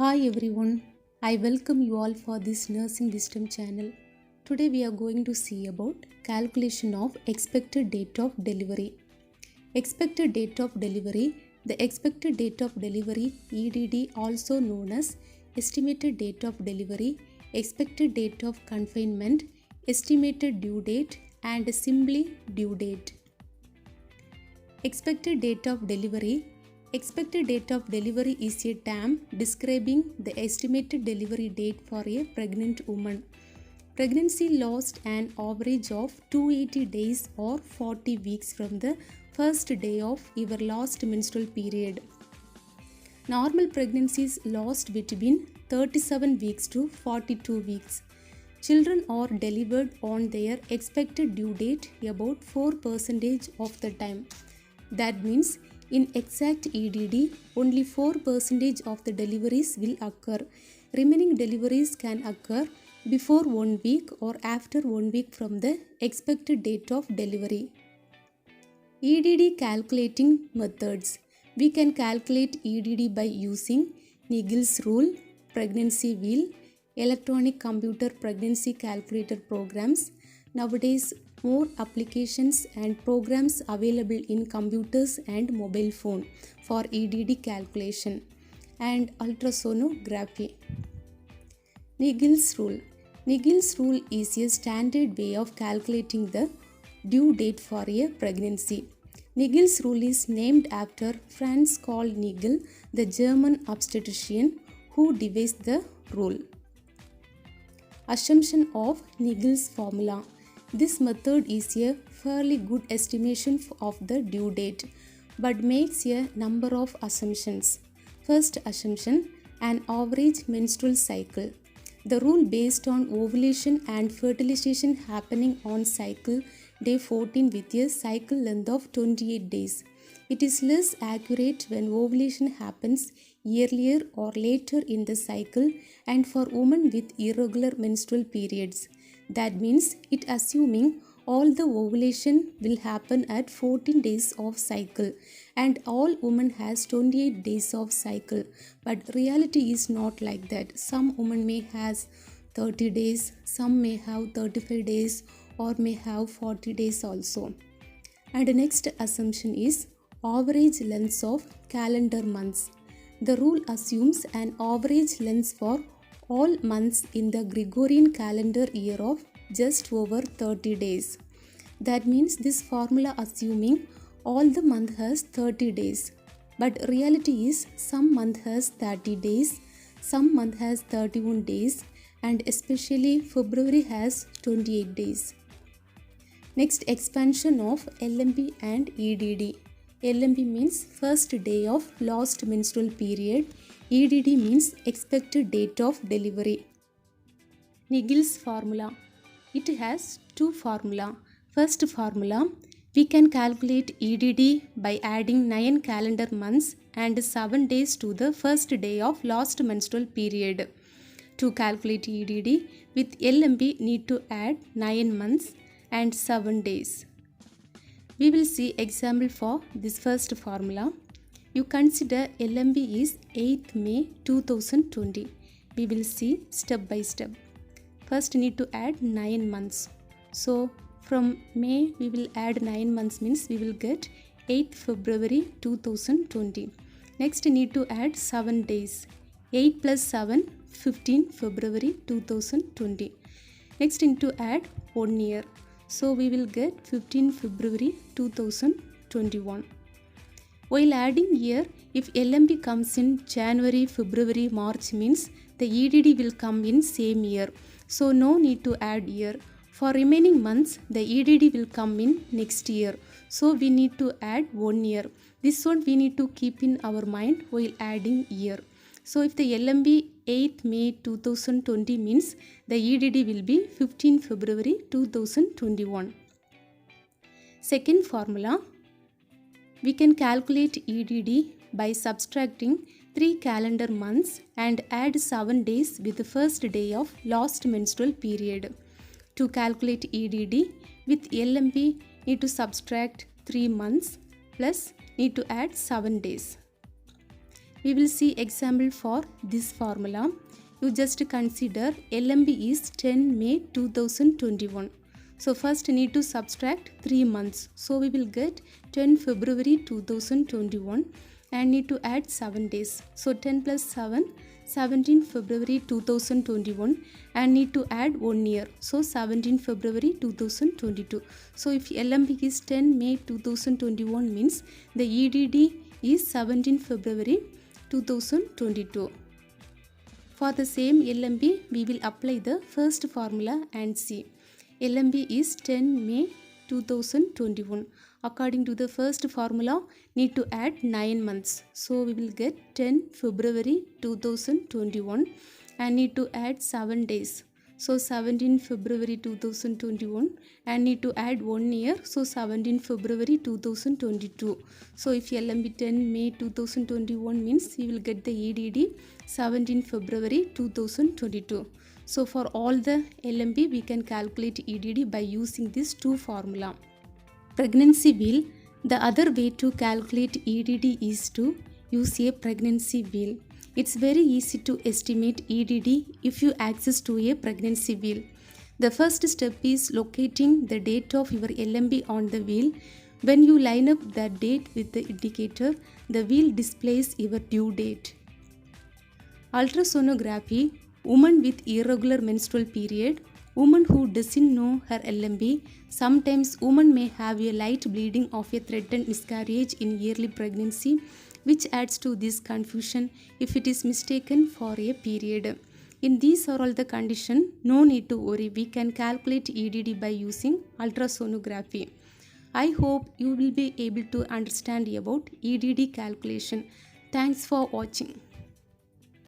Hi everyone, I welcome you all for this Nursing Wisdom channel. Today we are going to see about calculation of expected date of delivery. Expected date of delivery. The expected date of delivery EDD, also known as estimated date of delivery, expected date of confinement, estimated due date and simply due date. Expected date of delivery. Expected date of delivery is a term describing the estimated delivery date for a pregnant woman. Pregnancy lasts an average of 280 days or 40 weeks from the first day of your last menstrual period. Normal pregnancies last between 37 weeks to 42 weeks. Children are delivered on their expected due date about 4% of the time. That means in exact EDD, only 4% of the deliveries will occur. Remaining deliveries can occur before 1 week or after 1 week from the expected date of delivery. EDD calculating methods. We can calculate EDD by using Naegele's rule, pregnancy wheel, electronic computer pregnancy calculator programs. Nowadays, more applications and programs available in computers and mobile phone for EDD calculation and ultrasonography. Naegele's rule. Naegele's rule is a standard way of calculating the due date for a pregnancy. Naegele's rule is named after Franz Karl Naegele, the German obstetrician who devised the rule. Assumption of Naegele's formula. This method is a fairly good estimation of the due date, but makes a number of assumptions. First assumption, an average menstrual cycle. The rule based on ovulation and fertilization happening on cycle day 14 with a cycle length of 28 days. It is less accurate when ovulation happens earlier or later in the cycle and for women with irregular menstrual periods. That means it assuming all the ovulation will happen at 14 days of cycle and all women has 28 days of cycle. But reality is not like that. Some women may has 30 days, some may have 35 days or may have 40 days also. And the next assumption is average lengths of calendar months. The rule assumes an average length for all months in the Gregorian calendar year of just over 30 days. That means this formula assuming all the month has 30 days. But reality is some month has 30 days, some month has 31 days and especially February has 28 days. Next, expansion of LMP and EDD. LMP means first day of last menstrual period. EDD means expected date of delivery. Naegele's formula. It has two formula. First formula, we can calculate EDD by adding 9 calendar months and 7 days to the first day of last menstrual period. To calculate EDD with LMP need to add 9 months and 7 days. We will see example for this first formula. You consider LMP is 8th May 2020. We will see step by step. First need to add 9 months. So from May we will add 9 months means we will get 8th February 2020. Next need to add 7 days. 8 plus 7, 15 February 2020. Next need to add 1 year. So we will get 15 February 2021. While adding year, if LMP comes in January, February, March means the EDD will come in same year. So no need to add year. For remaining months, the EDD will come in next year. So we need to add 1 year. This one we need to keep in our mind while adding year. So if the LMP 8th May 2020 means the EDD will be 15 February 2021. Second formula, we can calculate EDD by subtracting 3 calendar months and add 7 days with the first day of last menstrual period. To calculate EDD with LMP, need to subtract 3 months plus need to add 7 days. We will see example for this formula. You just consider LMB is 10 May 2021. So first need to subtract 3 months. So we will get 10 February 2021 and need to add 7 days. So 10 plus 7, 17 February 2021 and need to add 1 year. So 17 February 2022. So if LMB is 10 May 2021 means the EDD is 17 February 2022. For the same LMB, we will apply the first formula and see. LMB is 10 May 2021. According to the first formula, need to add 9 months. So we will get 10 February 2021 and need to add 7 days. So 17 February 2021 and need to add 1 year. So 17 February 2022. So if LMB 10 May 2021 means we will get the EDD 17 February 2022. So for all the LMB we can calculate EDD by using these two formula. Pregnancy wheel. The other way to calculate EDD is to use a pregnancy wheel. It's very easy to estimate EDD if you access to a pregnancy wheel. The first step is locating the date of your LMB on the wheel. When you line up that date with the indicator, the wheel displays your due date. Ultrasonography. Woman with irregular menstrual period. Woman who doesn't know her LMB. Sometimes woman may have a light bleeding of a threatened miscarriage in early pregnancy, which adds to this confusion if it is mistaken for a period. In these are all the conditions, no need to worry. We can calculate EDD by using ultrasonography. I hope you will be able to understand about EDD calculation. Thanks for watching.